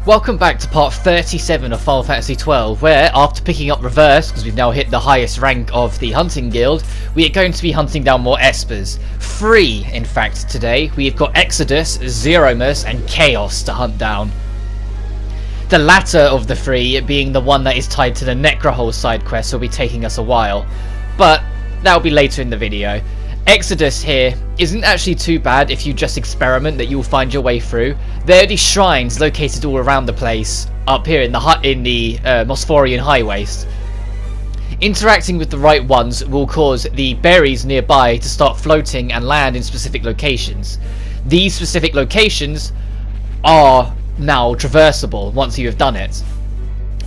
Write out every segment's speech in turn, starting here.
Welcome back to part 37 of Final Fantasy XII, where, after picking up Reverse, because we've now hit the highest rank of the hunting guild, we are going to be hunting down more espers. 3, in fact, today. We've got Exodus, Zeromus, and Chaos to hunt down. The latter of the 3 being the one that is tied to the Necrohole side quest will be taking us a while, but that'll be later in the video. Exodus here isn't actually too bad if you just experiment, that you'll find your way through. There are these shrines located all around the place, up here in the Mosphorian High Waste. Interacting with the right ones will cause the berries nearby to start floating and land in specific locations. These specific locations are now traversable once you have done it.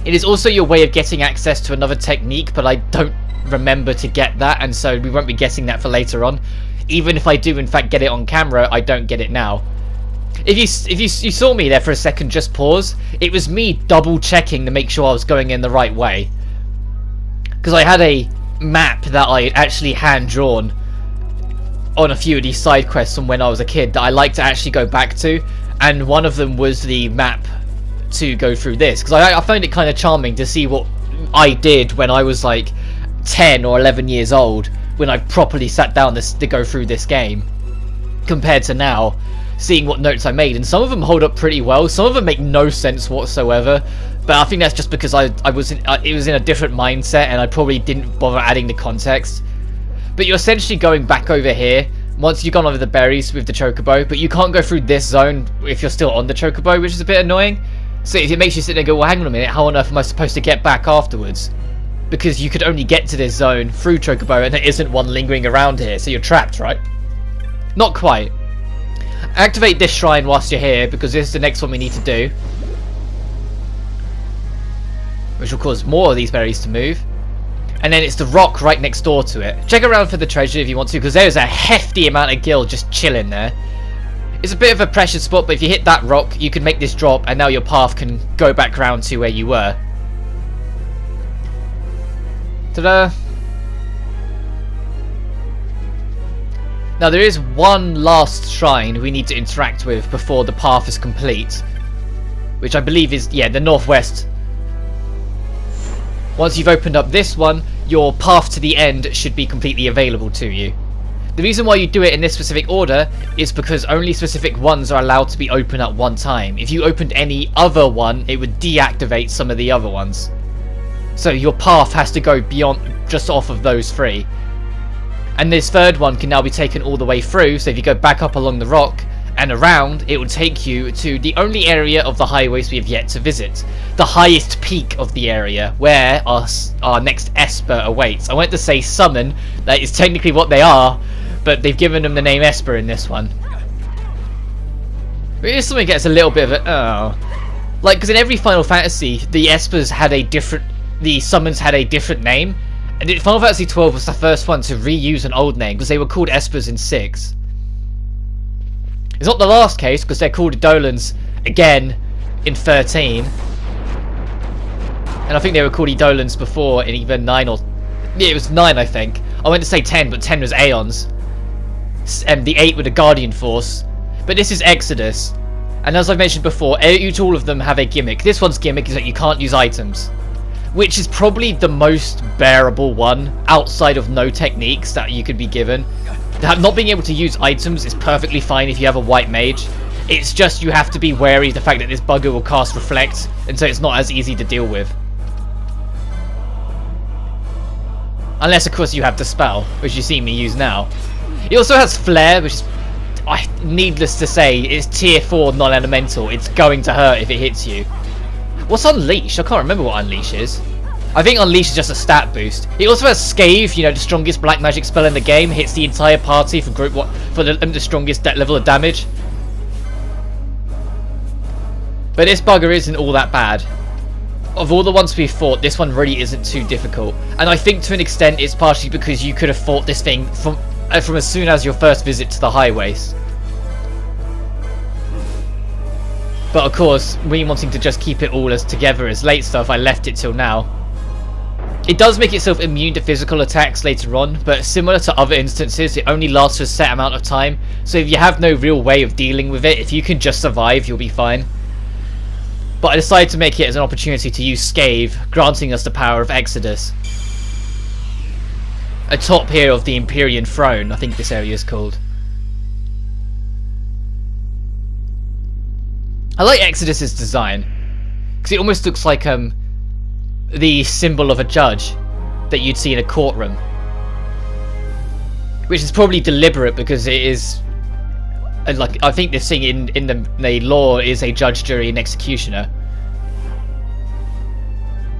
It is also your way of getting access to another technique, but I don't remember to get that, and so we won't be getting that for later on. Even if I do in fact get it on camera, I don't get it now. If you saw me there for a second just pause, it was me double checking to make sure I was going in the right way, because I had a map that I actually hand drawn on a few of these side quests from when I was a kid that I like to actually go back to, and one of them was the map to go through this, because I found it kind of charming to see what I did when I was like 10 or 11 years old, when I properly sat down to go through this game, compared to now, seeing what notes I made. And some of them hold up pretty well, some of them make no sense whatsoever, but I think that's just because it was in a different mindset and I probably didn't bother adding the context. But you're essentially going back over here once you've gone over the berries with the chocobo, but you can't go through this zone if you're still on the chocobo, which is a bit annoying. So if it makes you sit there and go, well, hang on a minute, how on earth am I supposed to get back afterwards? Because you could only get to this zone through chocobo and there isn't one lingering around here, so you're trapped, right? Not quite. Activate this shrine whilst you're here, because this is the next one we need to do, which will cause more of these berries to move. And then it's the rock right next door to it. Check around for the treasure if you want to, because there's a hefty amount of gil just chilling there. It's a bit of a precious spot, but if you hit that rock, you can make this drop, and now your path can go back round to where you were. Ta-da! Now there is one last shrine we need to interact with before the path is complete, which I believe is, yeah, the northwest. Once you've opened up this one, your path to the end should be completely available to you. The reason why you do it in this specific order is because only specific ones are allowed to be open at one time. If you opened any other one, it would deactivate some of the other ones. So your path has to go beyond, just off of those 3. And this third one can now be taken all the way through, so if you go back up along the rock and around, it will take you to the only area of the highways we have yet to visit. The highest peak of the area, where our next esper awaits. I wanted to say summon, that is technically what they are, but they've given them the name esper in this one. But here's something that gets a little bit of a, like, because in every Final Fantasy, the espers had a different, the summons had a different name, and Final Fantasy XII was the first one to reuse an old name, because they were called espers in 6. It's not the last case, because they're called Eidolons again in 13. And I think they were called Eidolons before in either 9 or... yeah, it was 9, I think. I went to say 10, but 10 was Aeons. And the 8 were the Guardian Force. But this is Exodus. And as I've mentioned before, all of them have a gimmick. This one's gimmick is that you can't use items, which is probably the most bearable one outside of no techniques that you could be given. Not being able to use items is perfectly fine if you have a white mage. It's just you have to be wary of the fact that this bugger will cast Reflect, and so it's not as easy to deal with. Unless of course you have the spell, which you see me use now. It also has Flare, which is, needless to say, is tier 4 non-elemental. It's going to hurt if it hits you. What's Unleash? I can't remember what Unleash is. I think Unleash is just a stat boost. It also has Scathe, you know, the strongest black magic spell in the game. Hits the entire party for group 1 for the strongest level of damage. But this bugger isn't all that bad. Of all the ones we've fought, this one really isn't too difficult. And I think to an extent it's partially because you could have fought this thing from as soon as your first visit to the highways. But of course, me wanting to just keep it all as together as late stuff, I left it till now. It does make itself immune to physical attacks later on, but similar to other instances, it only lasts for a set amount of time, so if you have no real way of dealing with it, if you can just survive, you'll be fine. but I decided to make it as an opportunity to use Scathe, granting us the power of Exodus. Atop here of the Empyrean Throne, I think this area is called. I like Exodus's design, because it almost looks like the symbol of a judge that you'd see in a courtroom. Which is probably deliberate, because it is, like, I think this thing in the law is a judge, jury, and executioner.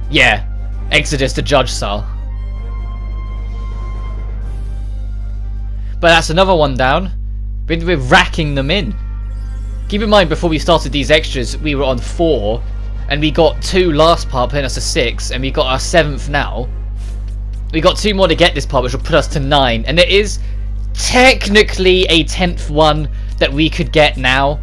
Yeah, Exodus the judge style. But that's another one down. We're racking them in. Keep in mind, before we started these extras, we were on 4, and we got 2 last part, putting us to 6, and we got our 7th now. We got 2 more to get this part, which will put us to 9, and there is technically a 10th one that we could get now,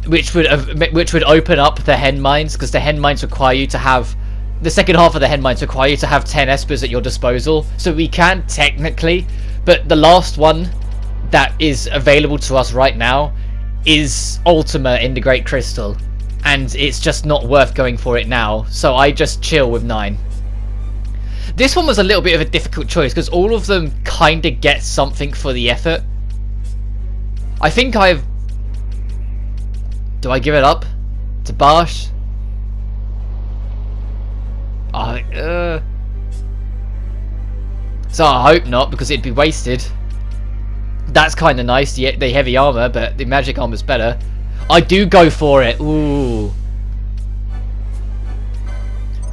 which would open up the hen mines, because the hen mines require you to have, the second half of the hen mines require you to have 10 espers at your disposal, so we can technically, but the last one that is available to us right now is Ultima in the Great Crystal, and it's just not worth going for it now, so I just chill with 9. This one was a little bit of a difficult choice, because all of them kind of get something for the effort. I think do I give it up to Barsh? So I hope not, because it'd be wasted. That's kind of nice, the heavy armor, but the magic armor's better. I do go for it. Ooh.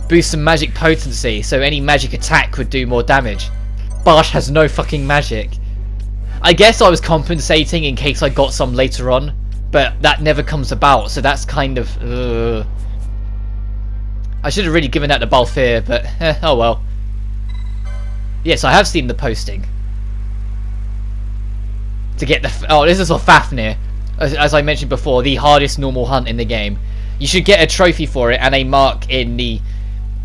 Boost some magic potency, so any magic attack would do more damage. Barsh has no fucking magic. I guess I was compensating in case I got some later on, but that never comes about, so that's kind of... I should have really given that to Balthier, but oh well. Yes, I have seen the posting. To get the... Oh, this is for Fafnir. As I mentioned before, the hardest normal hunt in the game. You should get a trophy for it and a mark in the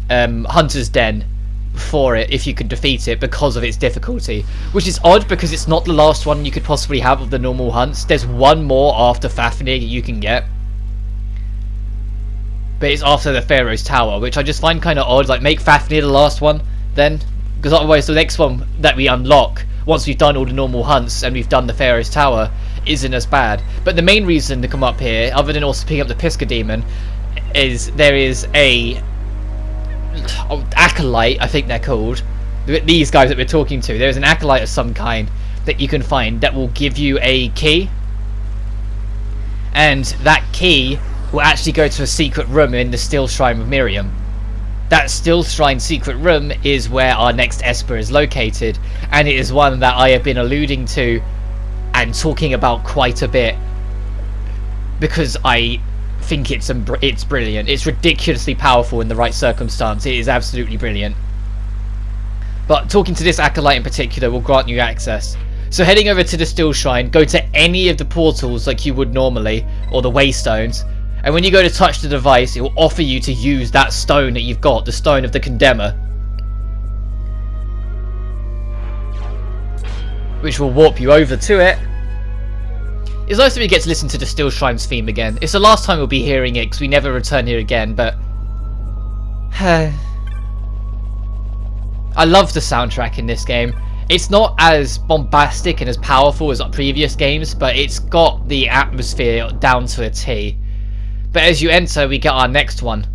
Hunter's Den for it if you could defeat it, because of its difficulty. Which is odd, because it's not the last one you could possibly have of the normal hunts. There's one more after Fafnir you can get. But it's after the Pharaoh's Tower, which I just find kind of odd. Like, make Fafnir the last one then, because otherwise the next one that we unlock, once we've done all the normal hunts and we've done the Pharaoh's Tower, isn't as bad. But the main reason to come up here, other than also picking up the Pisca Demon, is there is a acolyte, I think they're called, these guys that we're talking to. There's an acolyte of some kind that you can find that will give you a key, and that key will actually go to a secret room in the Still Shrine of Miriam. That Still Shrine secret room is where our next Esper is located, and it is one that I have been alluding to and talking about quite a bit, because I think it's brilliant. It's ridiculously powerful in the right circumstance. It is absolutely brilliant. But talking to this acolyte in particular will grant you access. So heading over to the Still Shrine, go to any of the portals like you would normally, or the Waystones, and when you go to touch the device, it will offer you to use that stone that you've got, the Stone of the Condemner, which will warp you over to it. It's nice that we get to listen to the Still Shrine's theme again. It's the last time we'll be hearing it, because we never return here again, but... I love the soundtrack in this game. It's not as bombastic and as powerful as previous games, but it's got the atmosphere down to a T. But as you enter, we get our next one.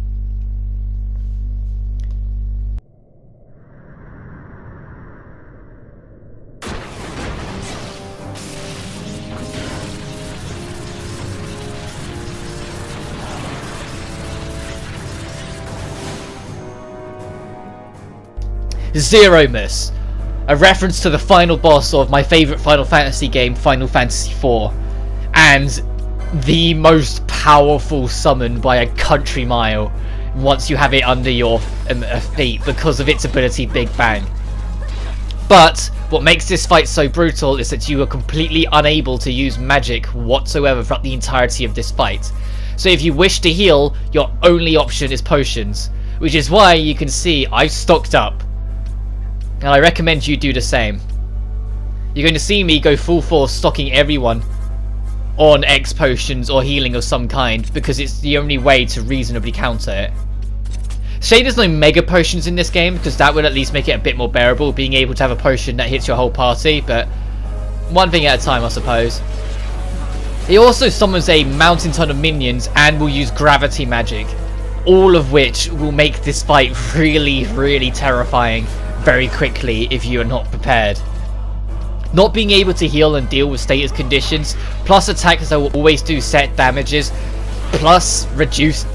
Zeromus, a reference to the final boss of my favourite Final Fantasy game, Final Fantasy IV, and the most powerful summon by a country mile once you have it under your feet because of its ability Big Bang. But what makes this fight so brutal is that you are completely unable to use magic whatsoever throughout the entirety of this fight. So if you wish to heal, your only option is potions, which is why you can see I've stocked up. And I recommend you do the same. You're going to see me go full force stocking everyone on X potions or healing of some kind, because it's the only way to reasonably counter it. Shame there's no mega potions in this game, because that would at least make it a bit more bearable, being able to have a potion that hits your whole party, but one thing at a time, I suppose. He also summons a mountain ton of minions and will use gravity magic, all of which will make this fight really, really terrifying very quickly if you are not prepared. Not being able to heal and deal with status conditions, plus attacks that will always do set damages, plus reduced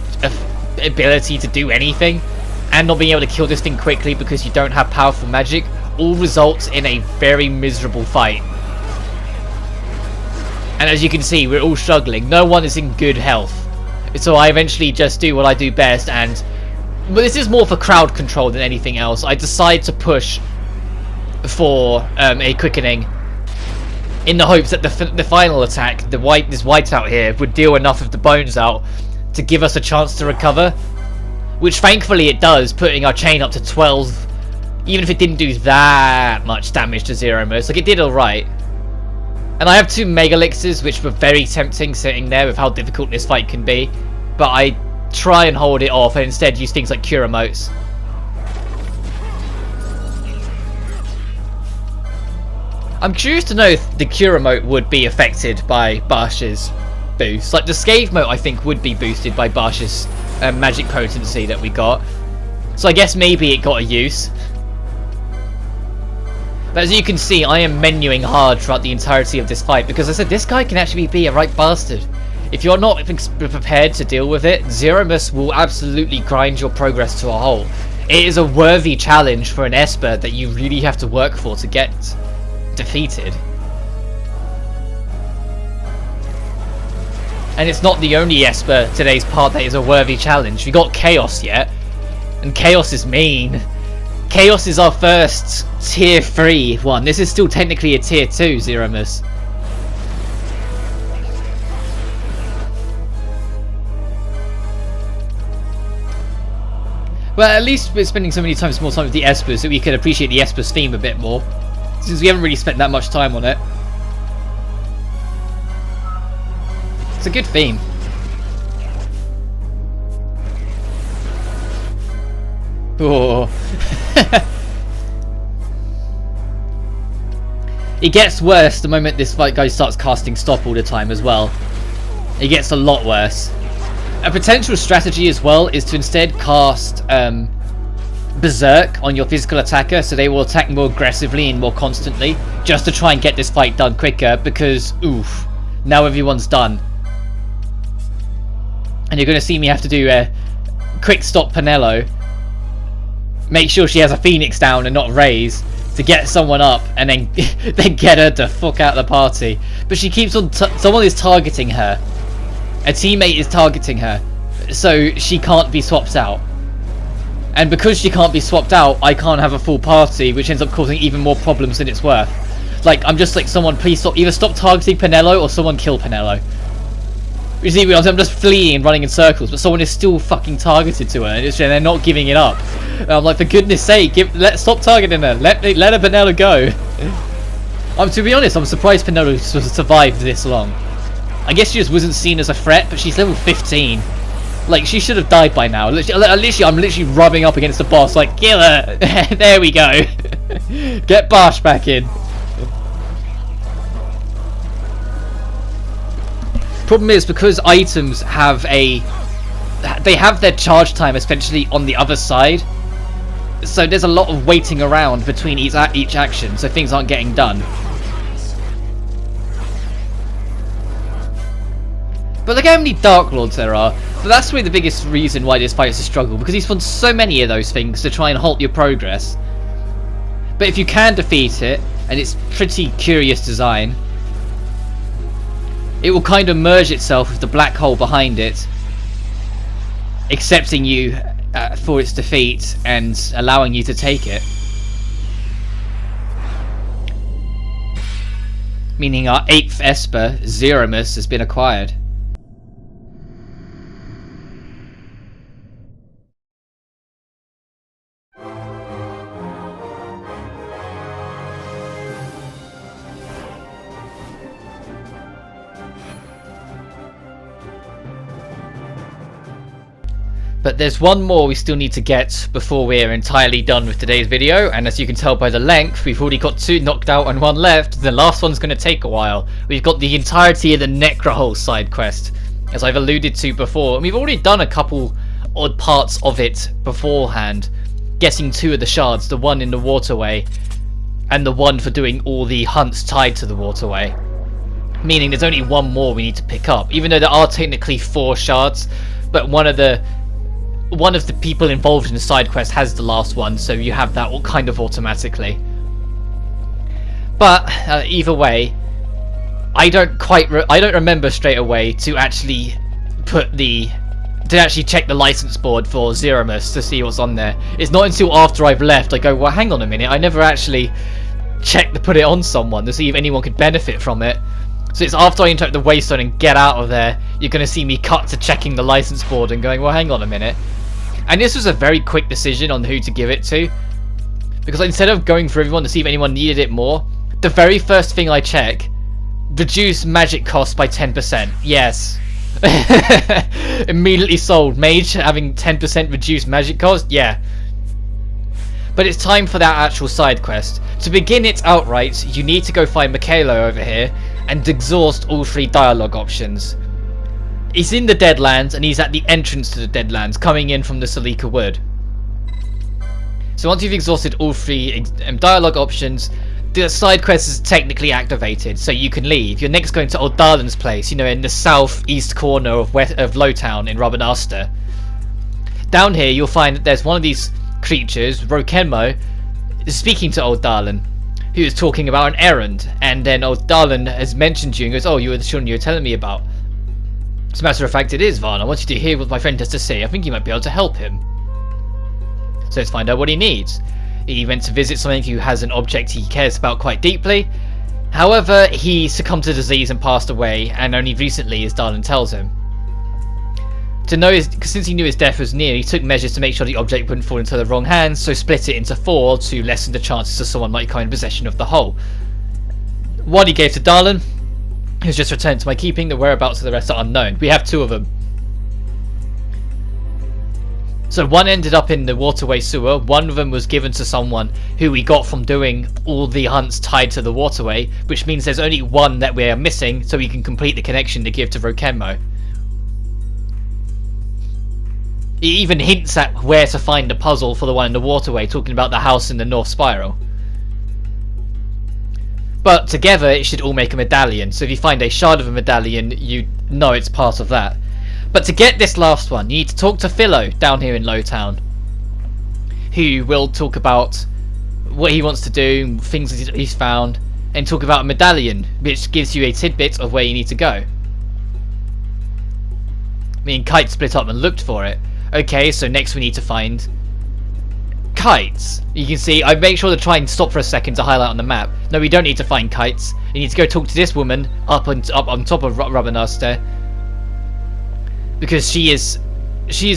ability to do anything, and not being able to kill this thing quickly because you don't have powerful magic, all results in a very miserable fight. And as you can see, we're all struggling. No one is in good health. So I eventually just do what I do best, and but this is more for crowd control than anything else. I decide to push for a quickening in the hopes that the final attack, this whiteout here, would deal enough of the bones out to give us a chance to recover, which thankfully it does, putting our chain up to 12, even if it didn't do that much damage to Zero Most. Like, it did alright. And I have 2 Mega Elixirs, which were very tempting sitting there with how difficult this fight can be, but I try and hold it off and instead use things like Cure Emotes. I'm curious to know if the Cure Emote would be affected by Barsh's boost. Like, the Scathe Mote I think would be boosted by Barsh's magic potency that we got. So I guess maybe it got a use. But as you can see, I am menuing hard throughout the entirety of this fight, because I said this guy can actually be a right bastard. If you're not prepared to deal with it, Zeromus will absolutely grind your progress to a halt. It is a worthy challenge for an Esper that you really have to work for to get defeated. And it's not the only Esper today's part that is a worthy challenge. We got Chaos yet, and Chaos is mean. Chaos is our first tier 3 one. This is still technically a tier 2 Zeromus. Well, at least we're spending so many times more time with the Espers that we can appreciate the Espers theme a bit more, since we haven't really spent that much time on it. It's a good theme. Oh. It gets worse the moment this fight guy starts casting stop all the time as well. It gets a lot worse. A potential strategy as well is to instead cast Berserk on your physical attacker, so they will attack more aggressively and more constantly, just to try and get this fight done quicker, because oof, now everyone's done. And you're going to see me have to do a quick stop Penelo, make sure she has a Phoenix down and not raise, to get someone up, and then then get her to fuck out the party. But she keeps on, someone is targeting her. A teammate is targeting her, so she can't be swapped out. And because she can't be swapped out, I can't have a full party, which ends up causing even more problems than it's worth. Like, I'm just like, someone please stop, either stop targeting Penelo or someone kill Penelo. You see, I'm just fleeing and running in circles, but someone is still fucking targeted to her, and they're not giving it up. And I'm like, for goodness sake, stop targeting her. Let her Penelo go. To be honest, I'm surprised Penelo survived this long. I guess she just wasn't seen as a threat, but she's level 15. Like, she should have died by now. I'm literally rubbing up against the boss, like, kill her. There we go. Get Barsh back in. Problem is, because items have they have their charge time essentially on the other side, so there's a lot of waiting around between each action, so things aren't getting done. But look how many Dark Lords there are. But that's really the biggest reason why this fight is a struggle, because he's found so many of those things to try and halt your progress. But if you can defeat it, and it's pretty curious design, it will kind of merge itself with the black hole behind it, accepting you for its defeat and allowing you to take it. Meaning our 8th Esper, Zeromus, has been acquired. But there's one more we still need to get before we're entirely done with today's video, and as you can tell by the length, we've already got 2 knocked out and 1 left. The last one's going to take a while. We've got the entirety of the Necrohole side quest, as I've alluded to before, and we've already done a couple odd parts of it beforehand, getting 2 of the shards, the one in the waterway and the one for doing all the hunts tied to the waterway, meaning there's only 1 more we need to pick up, even though there are technically 4 shards, but one of the people involved in the side quest has the last one, so you have that all kind of automatically. But either way, I don't remember straight away to actually check the license board for Zeromus to see what's on there. It's not until after I've left I go, well, hang on a minute, I never actually checked to put it on someone to see if anyone could benefit from it. So it's after I interact the Waystone and get out of there, you're going to see me cut to checking the license board and going, well, hang on a minute. And this was a very quick decision on who to give it to, because instead of going for everyone to see if anyone needed it more, the very first thing I check, reduce magic cost by 10%. Yes. Immediately sold. Mage having 10% reduced magic cost? Yeah. But it's time for that actual side quest. To begin it outright, you need to go find Michaelo over here and exhaust all 3 dialogue options. He's in the Deadlands, and he's at the entrance to the Deadlands, coming in from the Salika Wood. So once you've exhausted all 3 dialogue options, the side quest is technically activated, so you can leave. You're next going to Old Darlin's place, you know, in the southeast corner of Lowtown in Robinaster. Down here, you'll find that there's one of these creatures, Rokenmo, is speaking to Old Darlin, who is talking about an errand, and then Old Darlin has mentioned you and goes, oh, you were the children you were telling me about. As a matter of fact, it is, Varn. I want you to hear what my friend has to say. I think you might be able to help him. So let's find out what he needs. He went to visit someone who has an object he cares about quite deeply. However, he succumbed to disease and passed away, and only recently, as Darlin tells him. Since he knew his death was near, he took measures to make sure the object wouldn't fall into the wrong hands, so split it into 4 to lessen the chances of someone might come in possession of the whole. One he gave to Darlin, who's just returned to my keeping. The whereabouts of the rest are unknown. We have 2 of them. So one ended up in the waterway sewer, one of them was given to someone who we got from doing all the hunts tied to the waterway, which means there's only 1 that we are missing, so we can complete the connection to give to Rokenmo. He even hints at where to find the puzzle for the one in the waterway, talking about the house in the North Spiral. But together it should all make a medallion, so if you find a shard of a medallion, you know it's part of that. But to get this last one, you need to talk to Philo down here in Lowtown, who will talk about what he wants to do, things he's found, and talk about a medallion, which gives you a tidbit of where you need to go. Me and Kite split up and looked for it. Okay, so next we need to find Kites. You can see, I make sure to try and stop for a second to highlight on the map. No, we don't need to find Kites. You need to go talk to this woman up on top of Robinaster, because she is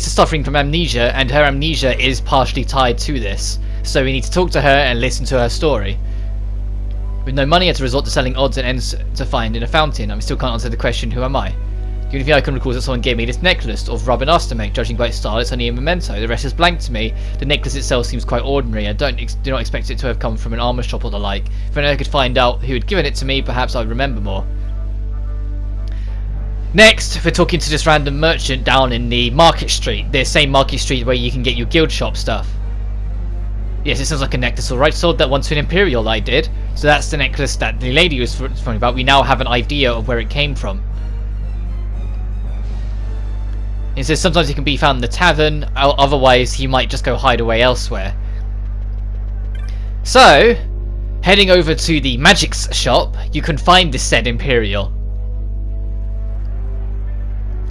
suffering from amnesia, and her amnesia is partially tied to this. So we need to talk to her and listen to her story. With no money, I had to resort to selling odds and ends to find in a fountain. I still can't answer the question, who am I? The only thing I can recall is that someone gave me this necklace of Robin Astermake. Judging by its style, it's only a memento. The rest is blank to me. The necklace itself seems quite ordinary. I do not expect it to have come from an armour shop or the like. If only I could find out who had given it to me, perhaps I would remember more. Next, we're talking to this random merchant down in the Market Street. The same Market Street where you can get your guild shop stuff. Yes, it sounds like a necklace, alright. Sold that one to an Imperial, I did. So that's the necklace that the lady was talking about. We now have an idea of where it came from. It says sometimes he can be found in the tavern, otherwise he might just go hide away elsewhere. So, heading over to the Magic's shop, you can find this said Imperial.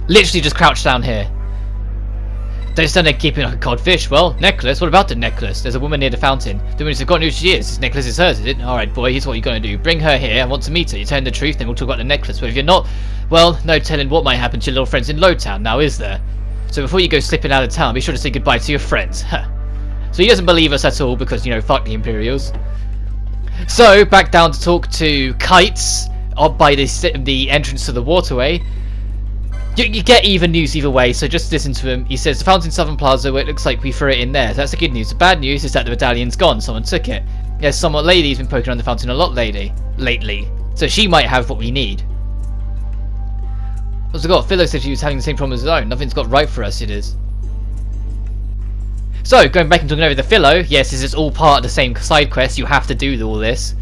Literally just crouched down here. Don't stand there keeping like a codfish. Well, necklace? What about the necklace? There's a woman near the fountain. The woman has forgotten who she is. This necklace is hers, is it? Alright boy, here's what you're going to do. Bring her here. I want to meet her. You tell her the truth, then we'll talk about the necklace. But if you're not, well, no telling what might happen to your little friends in Lowtown now, is there? So before you go slipping out of town, be sure to say goodbye to your friends. So he doesn't believe us at all because, you know, fuck the Imperials. So, back down to talk to Kites up by the entrance to the waterway. You get even news either way, so just listen to him. He says, the fountain Southern Plaza, where it looks like we threw it in there. That's the good news. The bad news is that the medallion's gone. Someone took it. There's some lady who's been poking around the fountain a lot lately. So she might have what we need. What's it got? Philo said she was having the same problem as his own. Nothing's got right for us, it is. So, going back and talking over the Philo, yes, this is all part of the same side quest. You have to do all this.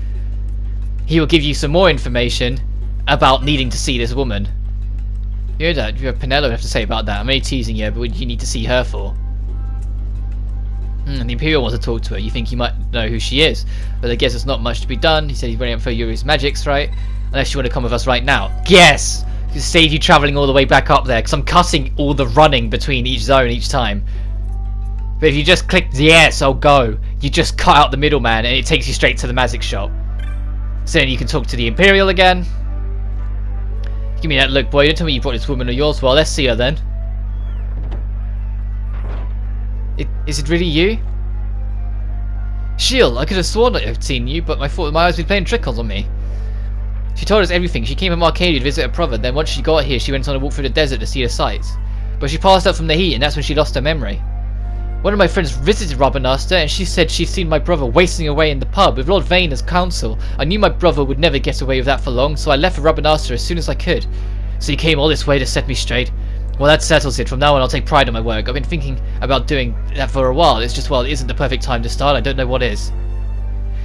He will give you some more information about needing to see this woman. You heard that? You have Pinello have to say about that. I'm only teasing you, but what do you need to see her for? The Imperial wants to talk to her. You think you might know who she is, but I guess there's not much to be done. He said he's running up for Yuri's magics, right? Unless you want to come with us right now. Yes! To save you travelling all the way back up there, because I'm cutting all the running between each zone each time. But if you just click yes, I'll go. You just cut out the middleman and it takes you straight to the magic shop. So then you can talk to the Imperial again. Give me that look, boy. Don't tell me you brought this woman of yours. Well, let's see her then. Is it really you? Shield, I could have sworn I'd seen you, but I thought my eyes were playing tricks on me. She told us everything. She came from Arcadia to visit her brother. Then once she got here, she went on a walk through the desert to see the sights. But she passed out from the heat, and that's when she lost her memory. One of my friends visited Robinaster, and she said she'd seen my brother wasting away in the pub with Lord Vane as counsel. I knew my brother would never get away with that for long, so I left for Robinaster as soon as I could. So you came all this way to set me straight? Well, that settles it. From now on, I'll take pride in my work. I've been thinking about doing that for a while. It's just, well, it isn't the perfect time to start. I don't know what is.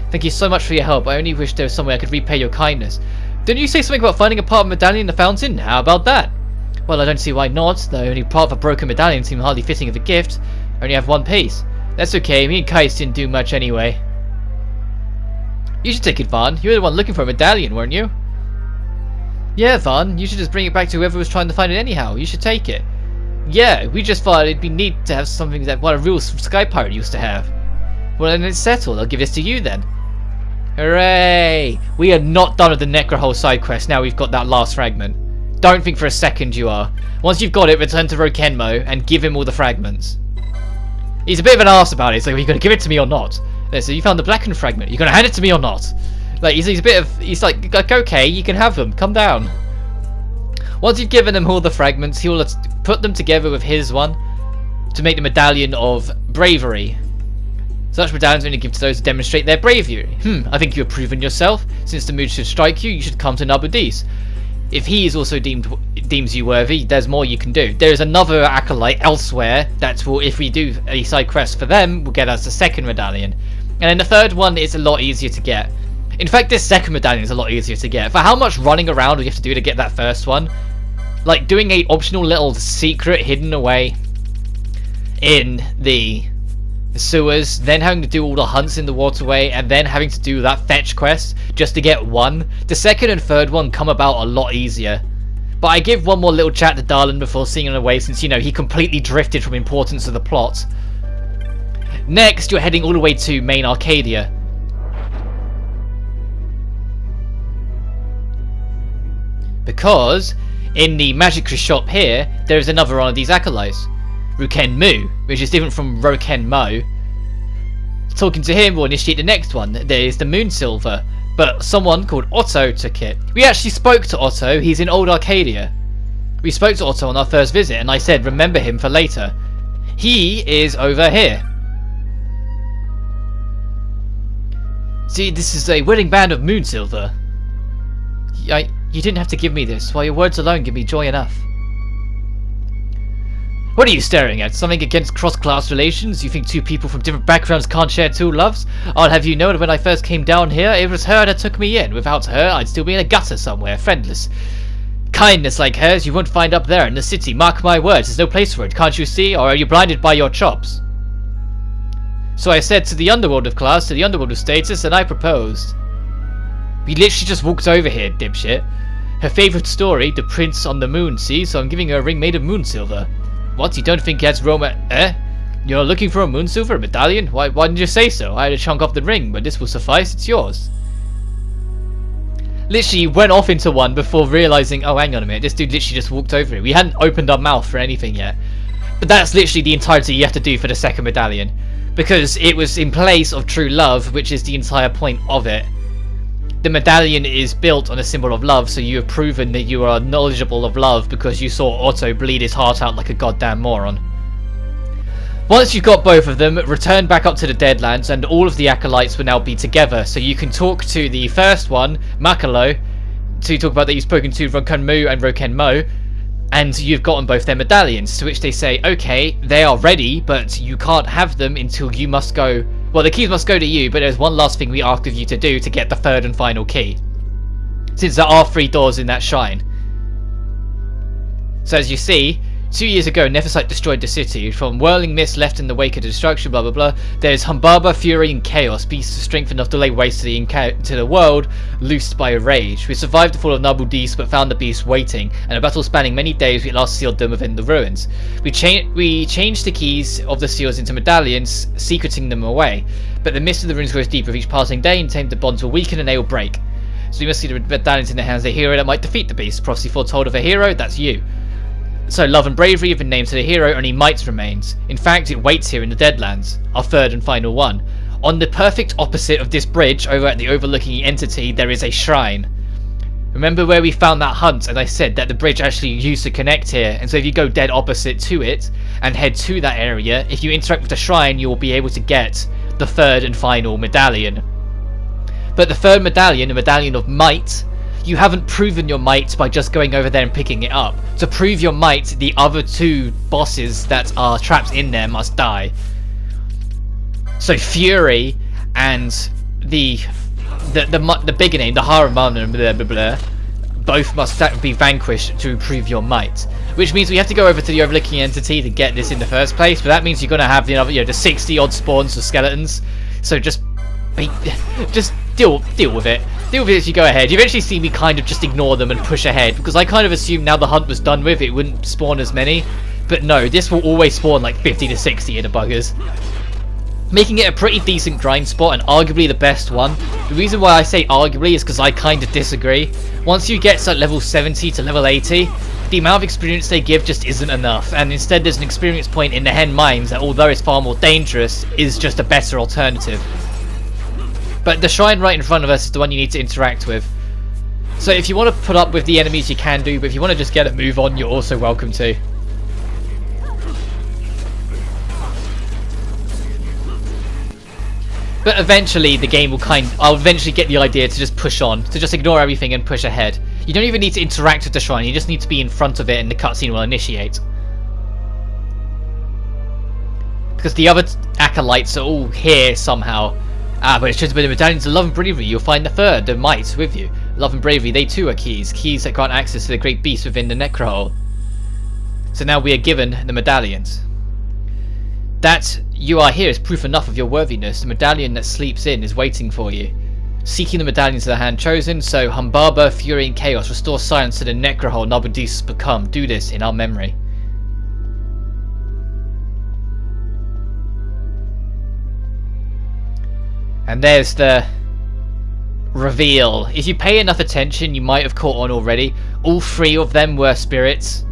Thank you so much for your help. I only wish there was some way I could repay your kindness. Didn't you say something about finding a part of a medallion in the fountain? How about that? Well, I don't see why not. The only part of a broken medallion seemed hardly fitting of a gift. I only have one piece. That's okay, me and Kais didn't do much anyway. You should take it, Vaughn. You were the one looking for a medallion, weren't you? Yeah, Vaughn. You should just bring it back to whoever was trying to find it anyhow. You should take it. Yeah, we just thought it'd be neat to have something that a real sky pirate used to have. Well, then it's settled. I'll give this to you then. Hooray! We are not done with the Necrohole side quest now we've got that last fragment. Don't think for a second you are. Once you've got it, return to Rokenmo and give him all the fragments. He's a bit of an arse about it. It's like, are you going to give it to me or not? So you found the blackened fragment. Are you going to hand it to me or not? Like, he's a bit of... He's like, okay, you can have them. Calm down. Once you've given him all the fragments, he will put them together with his one to make the medallion of bravery. Such medallions are only given to those who demonstrate their bravery. I think you have proven yourself. Since the mood should strike you, you should come to Nabudis. If he is also deems you worthy, there's more you can do. There is another acolyte elsewhere that will, if we do a side quest for them, will get us the second medallion. And then the third one is a lot easier to get. In fact, this second medallion is a lot easier to get. For how much running around do you have to do to get that first one? Like doing a optional little secret hidden away in the sewers, then having to do all the hunts in the waterway, and then having to do that fetch quest just to get one. The second and third one come about a lot easier. But I give one more little chat to Darlin before seeing him away, since, you know, he completely drifted from importance of the plot. Next, you're heading all the way to main Arcadia. Because in the magicry shop here, there is another one of these acolytes. Ruken-Mu, which is different from Roken-Mo. Talking to him will initiate the next one. There is the Moon Silver, but someone called Otto took it. We actually spoke to Otto. He's in Old Arcadia. We spoke to Otto on our first visit, and I said remember him for later. He is over here. See, this is a wedding band of Moon Silver. You didn't have to give me this. While your words alone give me joy enough. What are you staring at? Something against cross-class relations? You think two people from different backgrounds can't share two loves? I'll have you know that when I first came down here, it was her that took me in. Without her, I'd still be in a gutter somewhere, friendless. Kindness like hers you won't find up there in the city. Mark my words, there's no place for it. Can't you see? Or are you blinded by your chops? So I said to the underworld of class, to the underworld of status, and I proposed. We literally just walked over here, dipshit. Her favourite story, The Prince on the Moon, see? So I'm giving her a ring made of moon silver. What? You don't think that's You're looking for a moon silver medallion? Why didn't you say so? I had a chunk off the ring, but this will suffice. It's yours. Literally went off into one before realising, oh, hang on a minute. This dude literally just walked over it. We hadn't opened our mouth for anything yet. But that's literally the entirety you have to do for the second medallion. Because it was in place of true love, which is the entire point of it. the medallion is built on a symbol of love, so you have proven that you are knowledgeable of love because you saw Otto bleed his heart out like a goddamn moron. Once you've got both of them, return back up to the Deadlands, and all of the acolytes will now be together, so you can talk to the first one, Makalo, to talk about that you've spoken to Rokenmu and Rokenmo, and you've gotten both their medallions, to which they say, okay, they are ready, but you can't have them until you must go, well, the keys must go to you, but there's one last thing we ask of you to do to get the third and final key, since there are 3 doors in that shrine. So as you see, 2 years ago, Nephesite destroyed the city. From whirling mist left in the wake of destruction, blah blah blah, there's Humbaba, Fury, and Chaos, beasts of strength enough to lay waste to the world, loosed by a rage. We survived the fall of Nabudis, but found the beasts waiting, and a battle spanning many days, we at last sealed them within the ruins. We changed the keys of the seals into medallions, secreting them away, but the mist of the ruins grows deeper with each passing day, and the bonds will weaken and they will break. So we must see the medallions in the hands of a hero that might defeat the beast. Prophecy foretold of a hero, that's you. So love and bravery have been named to the hero, only might remains. In fact, it waits here in the Deadlands, our third and final one. On the perfect opposite of this bridge, over at the overlooking entity, there is a shrine. Remember where we found that hunt, and I said that the bridge actually used to connect here, and so if you go dead opposite to it, and head to that area, if you interact with the shrine, you will be able to get the third and final medallion. But the third medallion, the medallion of might, you haven't proven your might by just going over there and picking it up. To prove your might, the other 2 bosses that are trapped in there must die. So Fury and the bigger name, the Haramana, blah blah blah, both must be vanquished to prove your might. Which means we have to go over to the overlooking entity to get this in the first place. But that means you're going to have the 60 odd spawns of skeletons. So just deal with it. Deal with it as you go ahead. You eventually see me kind of just ignore them and push ahead, because I kind of assumed now the hunt was done with, it wouldn't spawn as many. But no, this will always spawn like 50 to 60 in the buggers, making it a pretty decent grind spot and arguably the best one. The reason why I say arguably is because I kind of disagree. Once you get to level 70 to level 80, the amount of experience they give just isn't enough, and instead there's an experience point in the Hen Mines that, although it's far more dangerous, is just a better alternative. But the shrine right in front of us is the one you need to interact with. So if you want to put up with the enemies, you can do, but if you want to just get a move on, you're also welcome to. But eventually the game will I'll eventually get the idea to just push on, to just ignore everything and push ahead. You don't even need to interact with the shrine, you just need to be in front of it and the cutscene will initiate. Because the other acolytes are all here somehow. But it's just been the medallions of love and bravery. You'll find the third, the might, with you. Love and bravery, they too are keys. Keys that grant access to the great beast within the necrohole. So now we are given the medallions. That you are here is proof enough of your worthiness. The medallion that sleeps in is waiting for you. Seeking the medallions of the hand chosen, so Humbaba, Fury, and Chaos, restore silence to the necrohole Nabudis has become. Do this in our memory. And there's the reveal. If you pay enough attention, you might have caught on already. All 3 of them were spirits.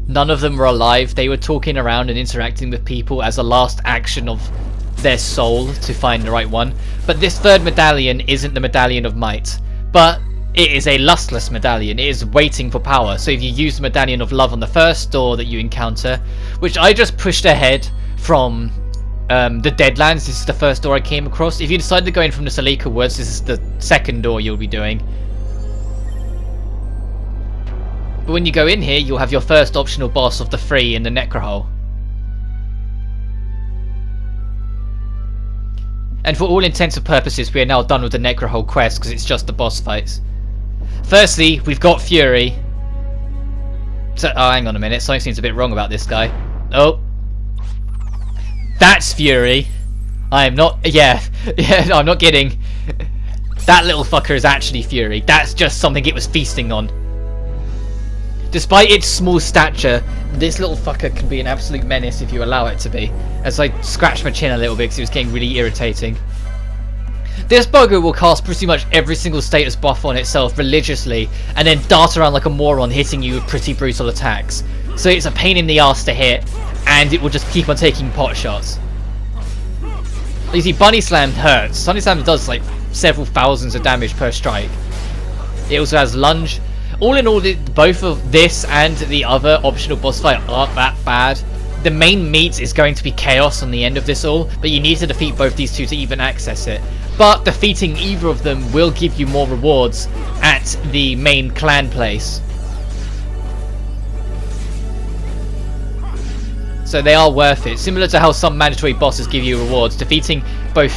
None of them were alive. They were talking around and interacting with people as a last action of their soul to find the right one. But this third medallion isn't the medallion of might, but it is a lustless medallion. It is waiting for power. So if you use the medallion of love on the first door that you encounter, which I just pushed ahead from the Deadlands, this is the first door I came across. If you decide to go in from the Salika Woods, this is the second door you'll be doing. But when you go in here, you'll have your first optional boss of the 3 in the necrohole. And for all intents and purposes, we are now done with the necrohole quest, because it's just the boss fights. Firstly, we've got Fury. So, oh, hang on a minute, something seems a bit wrong about this guy. Oh. That's Fury. I am not, yeah, no, I'm not kidding. That little fucker is actually Fury. That's just something it was feasting on. Despite its small stature, this little fucker can be an absolute menace if you allow it to be. As I scratched my chin a little bit because it was getting really irritating. This bugger will cast pretty much every single status buff on itself religiously, and then dart around like a moron hitting you with pretty brutal attacks. So it's a pain in the ass to hit, and it will just keep on taking pot shots. You see, Bunny Slam hurts. Bunny Slam does like several thousands of damage per strike. It also has lunge. All in all, both of this and the other optional boss fight aren't that bad. The main meat is going to be chaos on the end of this all, but you need to defeat both these two to even access it. But defeating either of them will give you more rewards at the main clan place. So they are worth it. Similar to how some mandatory bosses give you rewards, defeating both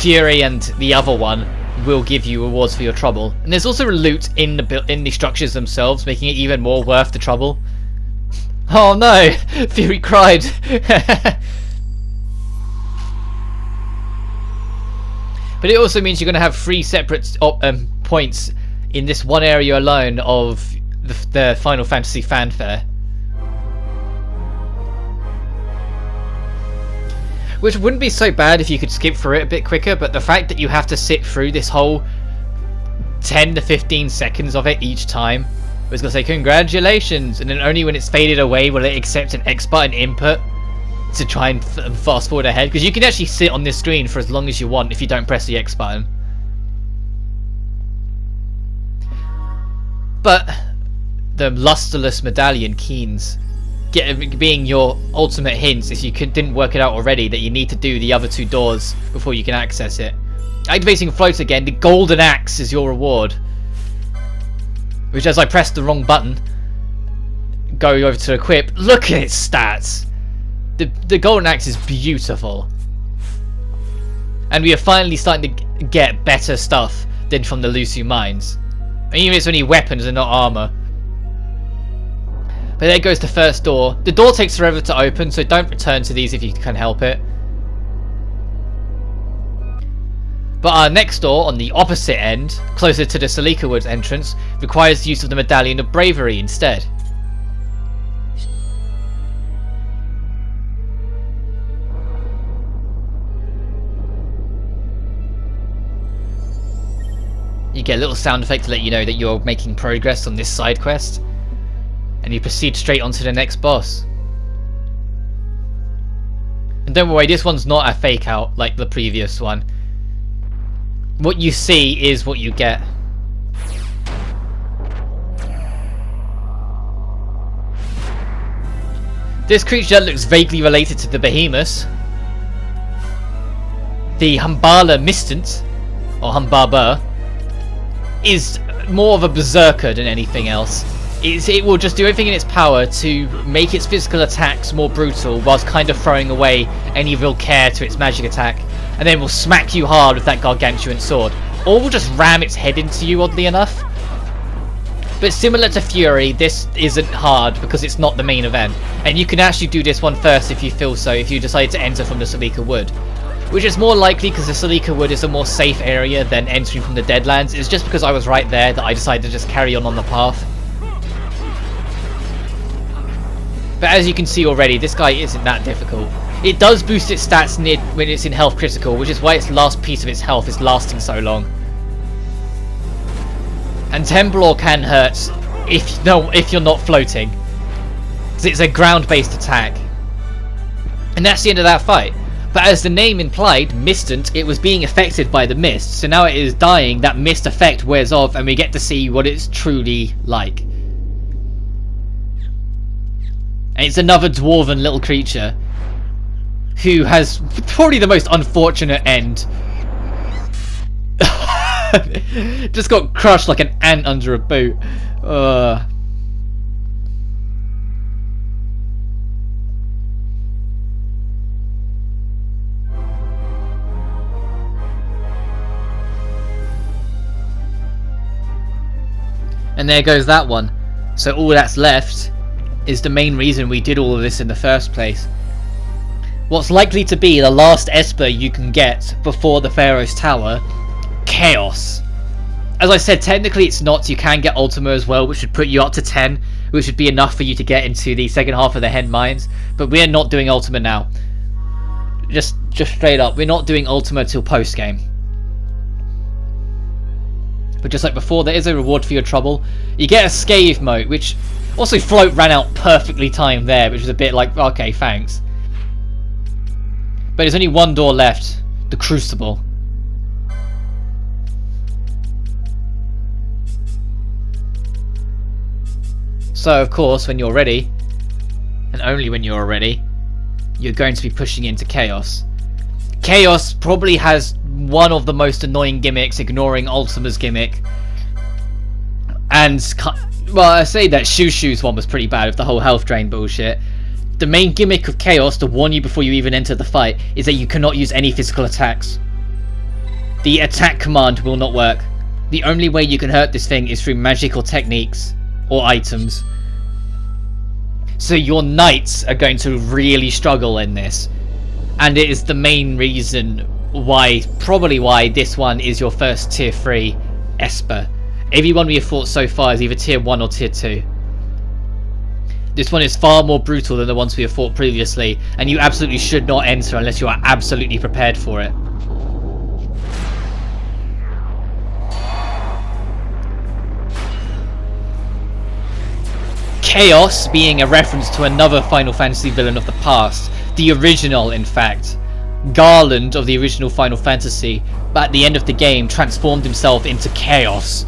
Fury and the other one will give you rewards for your trouble. And there's also a loot in the structures themselves, making it even more worth the trouble. Oh no! Fury cried! But it also means you're going to have 3 separate points in this one area alone of the Final Fantasy fanfare. Which wouldn't be so bad if you could skip through it a bit quicker, but the fact that you have to sit through this whole 10 to 15 seconds of it each time, it's going to say congratulations, and then only when it's faded away will it accept an X button input to try and fast forward ahead, because you can actually sit on this screen for as long as you want if you don't press the X button. But the lusterless medallion Keens being your ultimate hints, if you didn't work it out already, that you need to do the other 2 doors before you can access it. Activating float again, the golden axe is your reward, which, as I pressed the wrong button going over to equip, look at its stats. The golden axe is beautiful, and we are finally starting to get better stuff than from the Lucio mines, and even if it's only weapons and not armor. But there goes the first door. The door takes forever to open, so don't return to these if you can help it. But our next door, on the opposite end, closer to the Salika Woods entrance, requires the use of the Medallion of Bravery instead. You get a little sound effect to let you know that you're making progress on this side quest. And you proceed straight onto the next boss. And don't worry, this one's not a fake out like the previous one. What you see is what you get. This creature looks vaguely related to the Behemoth. The Humbala Mistant, or Humbaba, is more of a berserker than anything else. It will just do everything in its power to make its physical attacks more brutal, whilst kind of throwing away any real care to its magic attack, and then will smack you hard with that gargantuan sword, or will just ram its head into you, oddly enough. But similar to Fury, this isn't hard because it's not the main event, and you can actually do this one first if you feel so, if you decide to enter from the Salika Wood. Which is more likely because the Salika Wood is a more safe area than entering from the Deadlands. It's just because I was right there that I decided to just carry on the path. But as you can see already, this guy isn't that difficult. It does boost its stats when it's in health critical, which is why its last piece of its health is lasting so long. And Temblor can hurt if you're not floating, because it's a ground-based attack. And that's the end of that fight. But as the name implied, Mistant, it was being affected by the mist, so now it is dying, that mist effect wears off, and we get to see what it's truly like. And it's another dwarven little creature who has probably the most unfortunate end. Just got crushed like an ant under a boot. And there goes that one. So all that's left is the main reason we did all of this in the first place. What's likely to be the last Esper you can get before the Pharaoh's Tower, Chaos. As I said, technically it's not. You can get Ultima as well, which should put you up to 10, which would be enough for you to get into the second half of the Hen Mines. But we're not doing Ultima now. Just straight up, we're not doing Ultima till post game. But just like before, there is a reward for your trouble. You get a Scathe Mote, which also Float ran out perfectly timed there, which was a bit like, okay, thanks. But there's only one door left the Crucible. So of course, when you're ready, and only when you're ready, you're going to be pushing into Chaos. Chaos probably has one of the most annoying gimmicks, ignoring Ultima's gimmick. And, well, I say that Shushu's one was pretty bad with the whole health drain bullshit. The main gimmick of Chaos, to warn you before you even enter the fight, is that you cannot use any physical attacks. The attack command will not work. The only way you can hurt this thing is through magical techniques or items. So your knights are going to really struggle in this. And it is the main reason why, probably why, this one is your first tier 3 Esper. Everyone we have fought so far is either tier 1 or tier 2. This one is far more brutal than the ones we have fought previously, and you absolutely should not enter unless you are absolutely prepared for it. Chaos being a reference to another Final Fantasy villain of the past, the original in fact. Garland of the original Final Fantasy, but at the end of the game transformed himself into Chaos.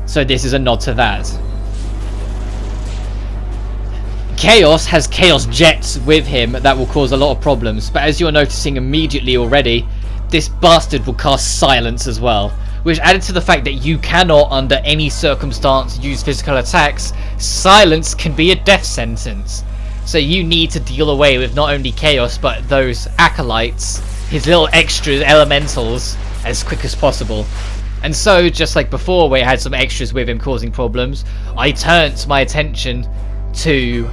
So this is a nod to that. Chaos has Chaos Jets with him that will cause a lot of problems, but as you're noticing immediately already, this bastard will cast Silence as well, which added to the fact that you cannot under any circumstance use physical attacks. Silence can be a death sentence. So you need to deal away with not only Chaos but those acolytes, his little extra elementals, as quick as possible. And so, just like before where I had some extras with him causing problems, I turned my attention to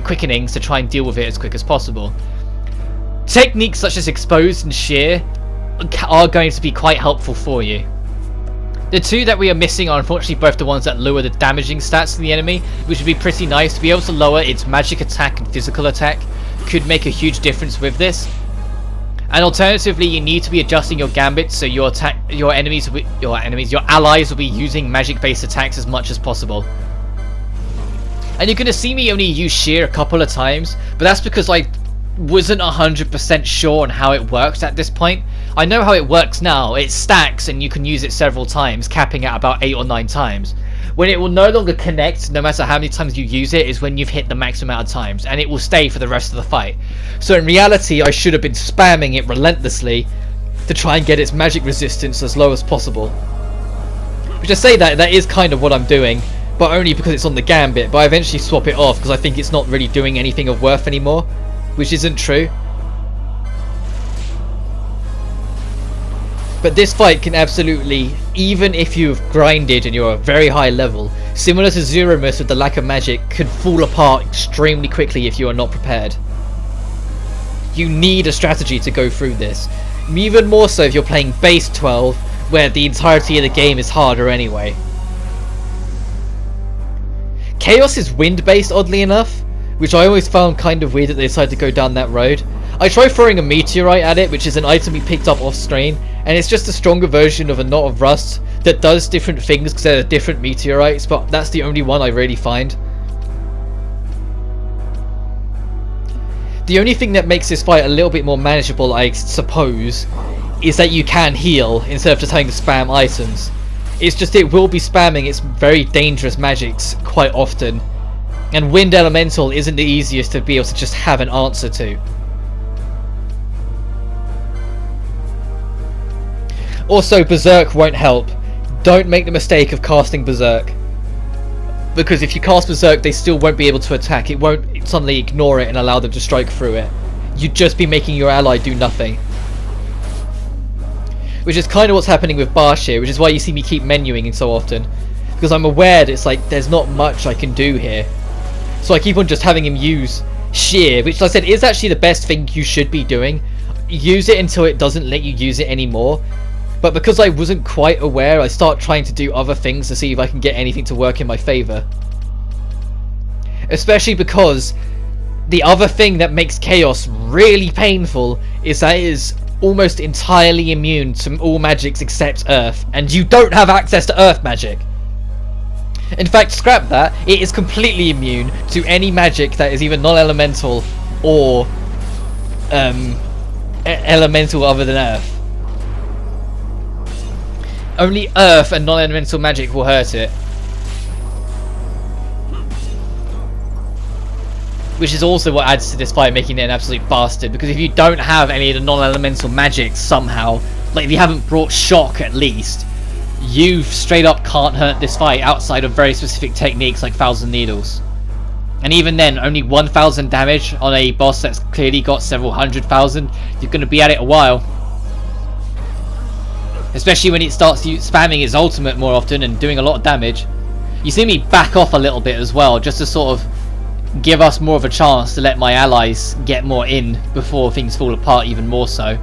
quickenings to try and deal with it as quick as possible. Techniques such as Exposed and Sheer are going to be quite helpful for you. The two that we are missing are unfortunately both the ones that lower the damaging stats to the enemy, which would be pretty nice. To be able to lower its magic attack and physical attack could make a huge difference with this. And alternatively, you need to be adjusting your gambits so your allies will be using magic-based attacks as much as possible. And you're going to see me only use Sheer a couple of times, but that's because I wasn't 100% sure on how it works at this point. I know how it works now. It stacks and you can use it several times, capping at about 8 or 9 times. When it will no longer connect, no matter how many times you use it, is when you've hit the maximum amount of times, and it will stay for the rest of the fight. So in reality, I should have been spamming it relentlessly to try and get its magic resistance as low as possible. Which I say that is kind of what I'm doing, but only because it's on the gambit, but I eventually swap it off because I think it's not really doing anything of worth anymore, which isn't true. But this fight can absolutely, even if you've grinded and you're a very high level, similar to Zeromus with the lack of magic, could fall apart extremely quickly if you are not prepared. You need a strategy to go through this. Even more so if you're playing base 12, where the entirety of the game is harder anyway. Chaos is wind based, oddly enough, which I always found kind of weird that they decided to go down that road. I tried throwing a meteorite at it, which is an item we picked up off screen, and it's just a stronger version of a knot of rust that does different things because they're different meteorites, but that's the only one I really find. The only thing that makes this fight a little bit more manageable, I suppose, is that you can heal instead of just having to spam items. It's just it will be spamming its very dangerous magics quite often, and Wind Elemental isn't the easiest to be able to just have an answer to. Also, Berserk won't help. Don't make the mistake of casting Berserk, because if you cast Berserk they still won't be able to attack. It won't suddenly ignore it and allow them to strike through it. You'd just be making your ally do nothing. Which is kind of what's happening with Barshir, which is why you see me keep menuing it so often, because I'm aware that it's like there's not much I can do here. So I keep on just having him use Sheer, which like I said is actually the best thing you should be doing. Use it until it doesn't let you use it anymore. But because I wasn't quite aware, I start trying to do other things to see if I can get anything to work in my favour. Especially because the other thing that makes Chaos really painful is that it is almost entirely immune to all magics except Earth, and you don't have access to Earth magic. In fact, scrap that, it is completely immune to any magic that is either non-elemental or elemental other than Earth. Only Earth and non-elemental magic will hurt it. Which is also what adds to this fight, making it an absolute bastard. Because if you don't have any of the non-elemental magic somehow, like if you haven't brought shock at least, you straight up can't hurt this fight outside of very specific techniques like Thousand Needles. And even then, only 1,000 damage on a boss that's clearly got several 100,000, you're going to be at it a while. Especially when it starts spamming its ultimate more often and doing a lot of damage. You see me back off a little bit as well, just to sort of give us more of a chance to let my allies get more in before things fall apart even more so.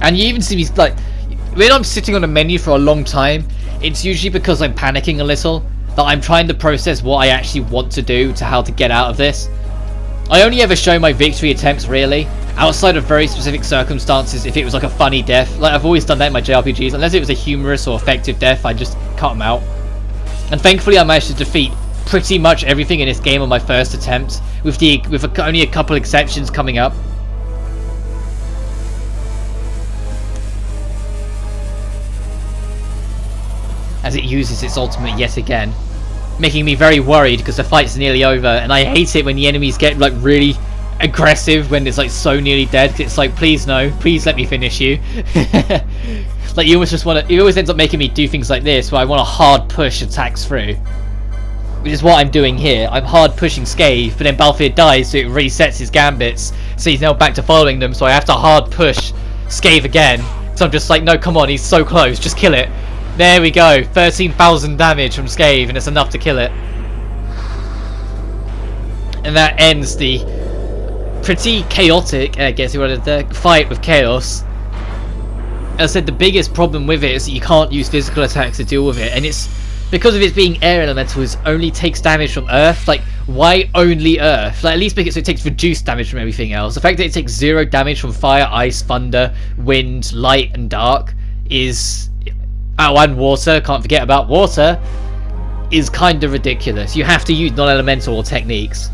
And you even see me, like, when I'm sitting on a menu for a long time, it's usually because I'm panicking a little, that I'm trying to process what I actually want to do to how to get out of this. I only ever show my victory attempts really, outside of very specific circumstances. If it was like a funny death, like I've always done that in my JRPGs, unless it was a humorous or effective death, I just cut them out. And thankfully I managed to defeat pretty much everything in this game on my first attempt, with only a couple exceptions coming up. As it uses its ultimate yet again, making me very worried because the fight's nearly over, and I hate it when the enemies get like really aggressive when it's like so nearly dead, because it's like, please no, please let me finish you. Like you almost just want to, it always ends up making me do things like this where I want to hard push attacks through, which is what I'm doing here. I'm hard pushing Scathe, but then Balthier dies, so it resets his gambits, so he's now back to following them, so I have to hard push Scathe again. So I'm just like, no, come on, he's so close, just kill it. There we go, 13,000 damage from Scathe, and it's enough to kill it. And that ends the pretty chaotic, I guess you wanted the fight with Chaos. As I said, the biggest problem with it is that you can't use physical attacks to deal with it, and it's because of it being air elemental, it only takes damage from Earth. Like, why only Earth? Like, at least make it so it takes reduced damage from everything else. The fact that it takes 0 damage from fire, ice, thunder, wind, light, and dark is... Oh, and water, can't forget about water, is kind of ridiculous. You have to use non-elemental techniques.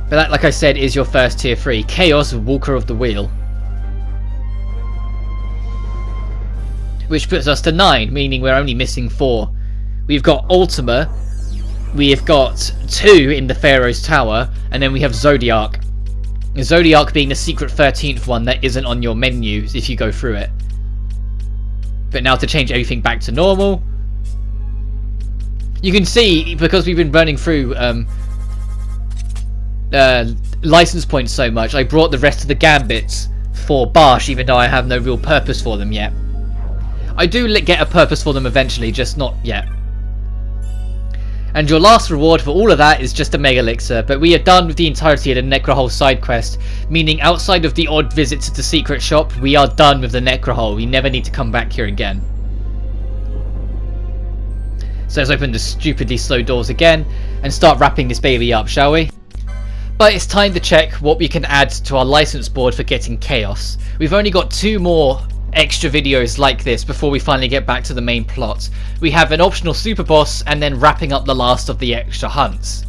But that, like I said, is your first tier 3. Chaos, Walker of the Wheel. Which puts us to 9, meaning we're only missing 4. We've got Ultima, we have got 2 in the Pharaoh's Tower, and then we have Zodiac. Zodiac being the secret 13th one that isn't on your menus if you go through it. But now to change everything back to normal, you can see, because we've been running through license points so much, I brought the rest of the gambits for Barsh, even though I have no real purpose for them yet. I do get a purpose for them eventually, just not yet. And your last reward for all of that is just a Mega Elixir, but we are done with the entirety of the Necrohole side quest, meaning outside of the odd visit to the secret shop, we are done with the Necrohole. We never need to come back here again. So let's open the stupidly slow doors again and start wrapping this baby up, shall we? But it's time to check what we can add to our license board for getting Chaos. We've only got 2 more extra videos like this before we finally get back to the main plot. We have an optional super boss and then wrapping up the last of the extra hunts.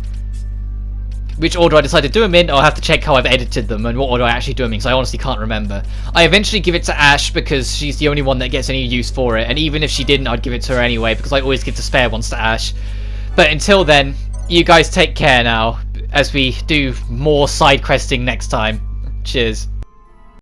Which order I decide to do them in, I'll have to check how I've edited them and what order I actually do them in, because I honestly can't remember. I eventually give it to Ash because she's the only one that gets any use for it, and even if she didn't, I'd give it to her anyway because I always give the spare ones to Ash. But until then, you guys take care now as we do more side questing next time. Cheers.